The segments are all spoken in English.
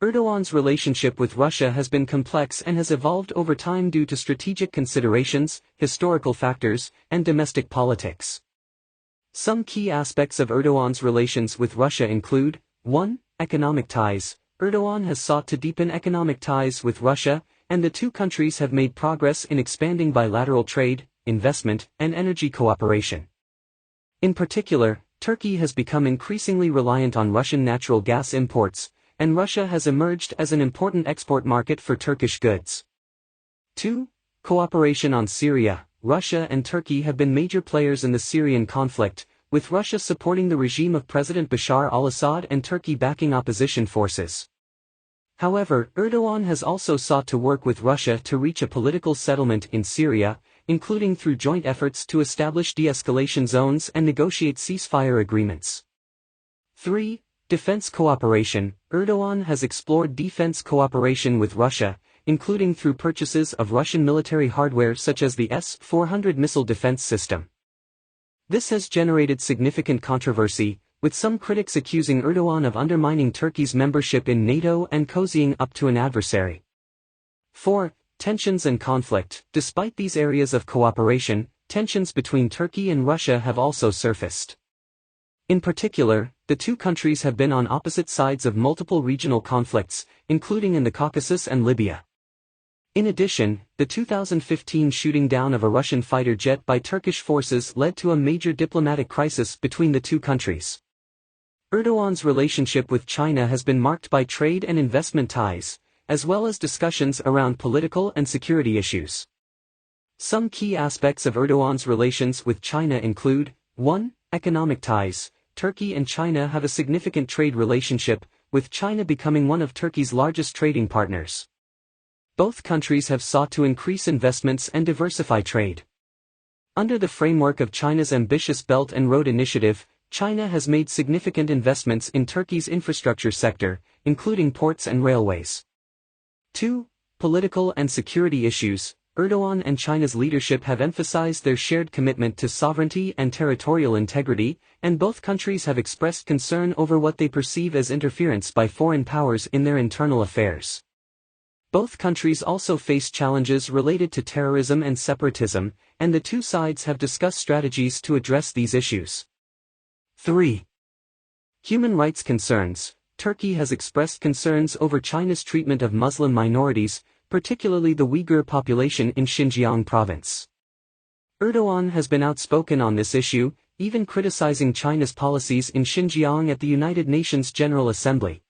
Erdogan's relationship with Russia has been complex and has evolved over time due to strategic considerations, historical factors, and domestic politics. Some key aspects of Erdogan's relations with Russia include: 1. Economic ties. Erdogan has sought to deepen economic ties with Russia, and the two countries have made progress in expanding bilateral trade, investment, and energy cooperation. In particular, Turkey has become increasingly reliant on Russian natural gas imports, and Russia has emerged as an important export market for Turkish goods. 2. Cooperation on Syria. Russia and Turkey have been major players in the Syrian conflict, with Russia supporting the regime of President Bashar al-Assad and Turkey backing opposition forces. However, Erdogan has also sought to work with Russia to reach a political settlement in Syria, including through joint efforts to establish de-escalation zones and negotiate ceasefire agreements. 3. Defense cooperation. Erdogan has explored defense cooperation with Russia, including through purchases of Russian military hardware such as the S-400 missile defense system. This has generated significant controversy, with some critics accusing Erdogan of undermining Turkey's membership in NATO and cozying up to an adversary. 4. Tensions and conflict. Despite these areas of cooperation, tensions between Turkey and Russia have also surfaced. In particular, the two countries have been on opposite sides of multiple regional conflicts, including in the Caucasus and Libya. In addition, the 2015 shooting down of a Russian fighter jet by Turkish forces led to a major diplomatic crisis between the two countries. Erdogan's relationship with China has been marked by trade and investment ties, as well as discussions around political and security issues. Some key aspects of Erdogan's relations with China include: 1. Economic ties. Turkey and China have a significant trade relationship, with China becoming one of Turkey's largest trading partners. Both countries have sought to increase investments and diversify trade. Under the framework of China's ambitious Belt and Road Initiative, China has made significant investments in Turkey's infrastructure sector, including ports and railways. 2. Political and security issues. Erdogan and China's leadership have emphasized their shared commitment to sovereignty and territorial integrity, and both countries have expressed concern over what they perceive as interference by foreign powers in their internal affairs. Both countries also face challenges related to terrorism and separatism, and the two sides have discussed strategies to address these issues. 3. Human rights concerns. Turkey has expressed concerns over China's treatment of Muslim minorities, particularly the Uyghur population in Xinjiang province. Erdogan has been outspoken on this issue, even criticizing China's policies in Xinjiang at the United Nations General Assembly.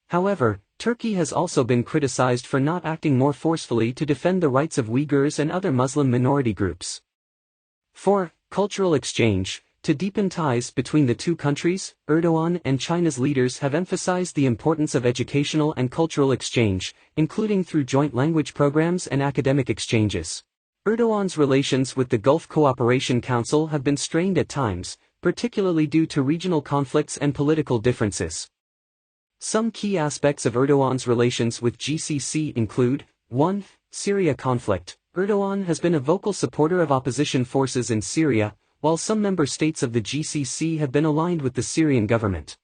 However, Turkey has also been criticized for not acting more forcefully to defend the rights of Uyghurs and other Muslim minority groups. 4. Cultural exchange. To deepen ties between the two countries, Erdogan and China's leaders have emphasized the importance of educational and cultural exchange, including through joint language programs and academic exchanges. Erdogan's relations with the Gulf Cooperation Council have been strained at times, particularly due to regional conflicts and political differences. Some key aspects of Erdogan's relations with GCC include: 1. Syria conflict. Erdogan has been a vocal supporter of opposition forces in Syria, while some member states of the GCC have been aligned with the Syrian government.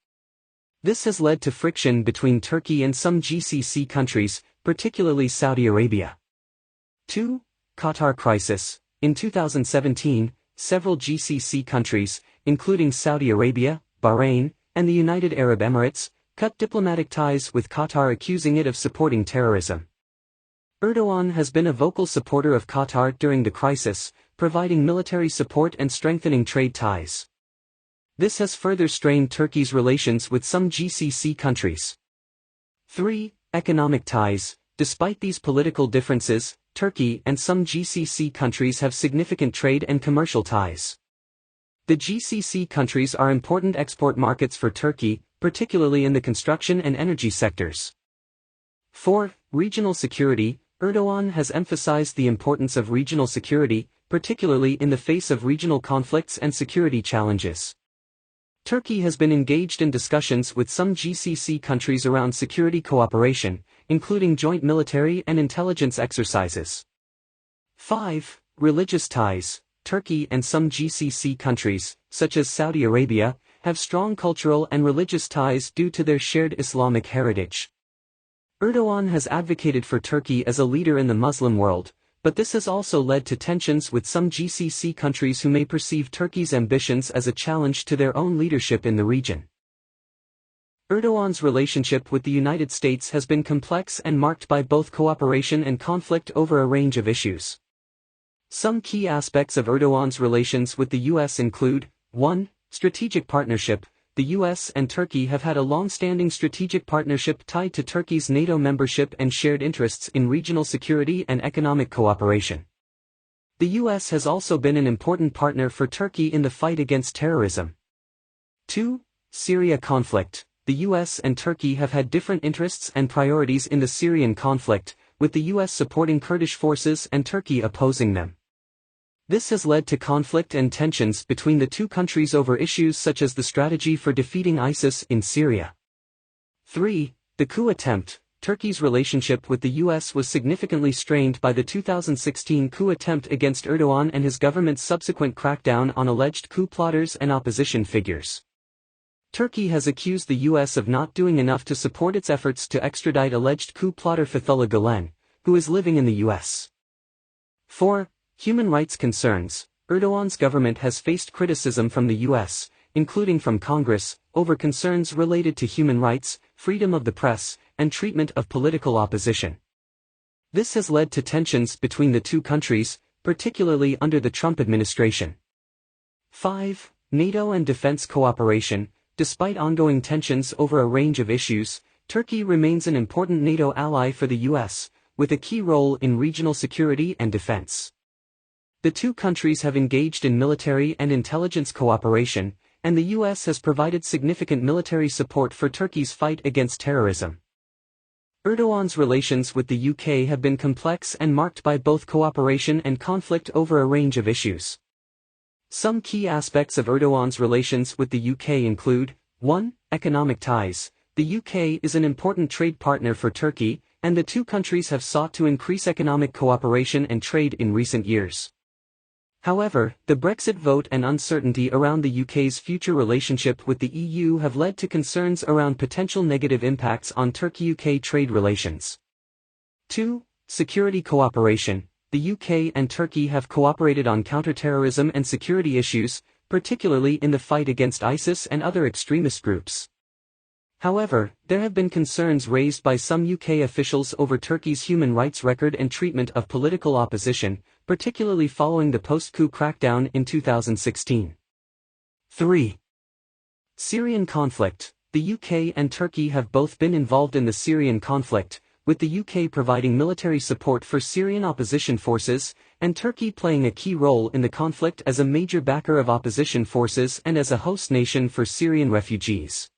This has led to friction between Turkey and some GCC countries, particularly Saudi Arabia. 2. Qatar crisis. In 2017, several GCC countries, including Saudi Arabia, Bahrain, and the United Arab Emirates, cut diplomatic ties with Qatar, accusing it of supporting terrorism. Erdogan has been a vocal supporter of Qatar during the crisis, providing military support and strengthening trade ties. This has further strained Turkey's relations with some GCC countries. 3. Economic ties. Despite these political differences, Turkey and some GCC countries have significant trade and commercial ties. The GCC countries are important export markets for Turkey, particularly in the construction and energy sectors. 4. Regional security. Erdogan has emphasized the importance of regional security, particularly in the face of regional conflicts and security challenges. Turkey has been engaged in discussions with some GCC countries around security cooperation, including joint military and intelligence exercises. 5. Religious ties. Turkey and some GCC countries, such as Saudi Arabia, have strong cultural and religious ties due to their shared Islamic heritage. Erdogan has advocated for Turkey as a leader in the Muslim world, but this has also led to tensions with some GCC countries who may perceive Turkey's ambitions as a challenge to their own leadership in the region. Erdogan's relationship with the United States has been complex and marked by both cooperation and conflict over a range of issues. Some key aspects of Erdogan's relations with the U.S. include: 1. Strategic partnership. The U.S. and Turkey have had a long-standing strategic partnership tied to Turkey's NATO membership and shared interests in regional security and economic cooperation. The U.S. has also been an important partner for Turkey in the fight against terrorism. 2. Syria conflict. The U.S. and Turkey have had different interests and priorities in the Syrian conflict, with the U.S. supporting Kurdish forces and Turkey opposing them. This has led to conflict and tensions between the two countries over issues such as the strategy for defeating ISIS in Syria. 3. The coup attempt. Turkey's relationship with the U.S. was significantly strained by the 2016 coup attempt against Erdogan and his government's subsequent crackdown on alleged coup plotters and opposition figures. Turkey has accused the U.S. of not doing enough to support its efforts to extradite alleged coup plotter Fethullah Gulen, who is living in the U.S. 4. Human rights concerns. Erdogan's government has faced criticism from the U.S., including from Congress, over concerns related to human rights, freedom of the press, and treatment of political opposition. This has led to tensions between the two countries, particularly under the Trump administration. 5. NATO and defense cooperation. Despite ongoing tensions over a range of issues, Turkey remains an important NATO ally for the U.S., with a key role in regional security and defense. The two countries have engaged in military and intelligence cooperation, and the U.S. has provided significant military support for Turkey's fight against terrorism. Erdogan's relations with the UK have been complex and marked by both cooperation and conflict over a range of issues. Some key aspects of Erdogan's relations with the UK include: 1. Economic ties. The UK is an important trade partner for Turkey, and the two countries have sought to increase economic cooperation and trade in recent years. However, the Brexit vote and uncertainty around the UK's future relationship with the EU have led to concerns around potential negative impacts on Turkey-UK trade relations. 2. Security cooperation. The UK and Turkey have cooperated on counterterrorism and security issues, particularly in the fight against ISIS and other extremist groups. However, there have been concerns raised by some UK officials over Turkey's human rights record and treatment of political opposition, particularly following the post-coup crackdown in 2016. 3. Syrian conflict. The UK and Turkey have both been involved in the Syrian conflict, with the UK providing military support for Syrian opposition forces, and Turkey playing a key role in the conflict as a major backer of opposition forces and as a host nation for Syrian refugees.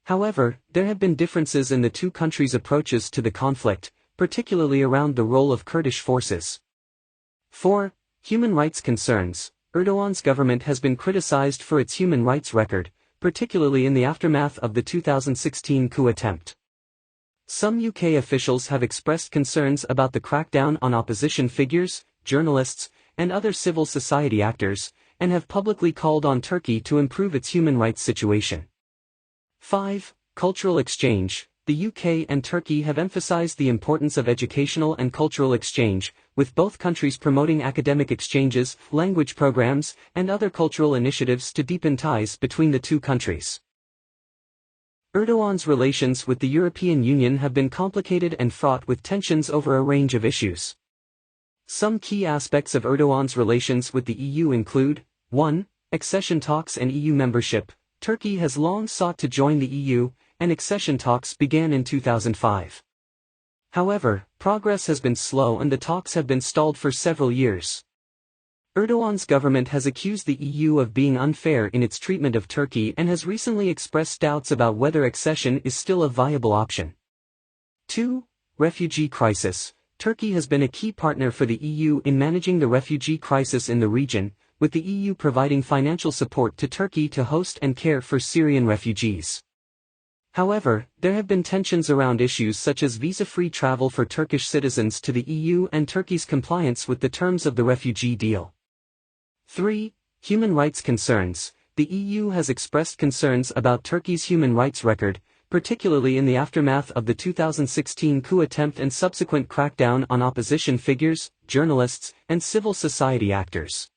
However, there have been differences in the two countries' approaches to the conflict, particularly around the role of Kurdish forces. 4. Human rights concerns. Erdogan's government has been criticized for its human rights record, particularly in the aftermath of the 2016 coup attempt. Some UK officials have expressed concerns about the crackdown on opposition figures, journalists, and other civil society actors, and have publicly called on Turkey to improve its human rights situation. 5. Cultural exchange. The UK and Turkey have emphasized the importance of educational and cultural exchange, with both countries promoting academic exchanges, language programs, and other cultural initiatives to deepen ties between the two countries. Erdogan's relations with the European Union have been complicated and fraught with tensions over a range of issues. Some key aspects of Erdogan's relations with the EU include: 1. Accession talks and EU membership. Turkey has long sought to join the EU, and accession talks began in 2005. However, progress has been slow and the talks have been stalled for several years. Erdogan's government has accused the EU of being unfair in its treatment of Turkey and has recently expressed doubts about whether accession is still a viable option. 2. Refugee crisis. Turkey has been a key partner for the EU in managing the refugee crisis in the region, with the EU providing financial support to Turkey to host and care for Syrian refugees. However, there have been tensions around issues such as visa-free travel for Turkish citizens to the EU and Turkey's compliance with the terms of the refugee deal. 3. Human rights concerns. The EU has expressed concerns about Turkey's human rights record, particularly in the aftermath of the 2016 coup attempt and subsequent crackdown on opposition figures, journalists, and civil society actors.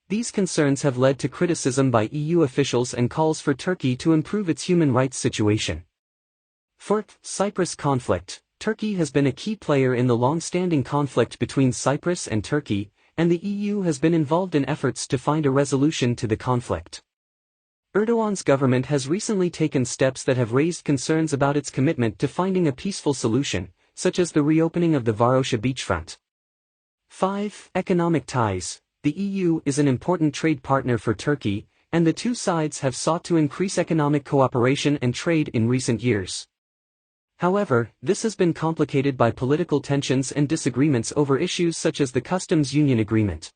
These concerns have led to criticism by EU officials and calls for Turkey to improve its human rights situation. Fourth, Cyprus conflict. Turkey has been a key player in the long-standing conflict between Cyprus and Turkey, and the EU has been involved in efforts to find a resolution to the conflict. Erdogan's government has recently taken steps that have raised concerns about its commitment to finding a peaceful solution, such as the reopening of the Varosha beachfront. 5. Economic ties. The EU is an important trade partner for Turkey, and the two sides have sought to increase economic cooperation and trade in recent years. However, this has been complicated by political tensions and disagreements over issues such as the customs union agreement.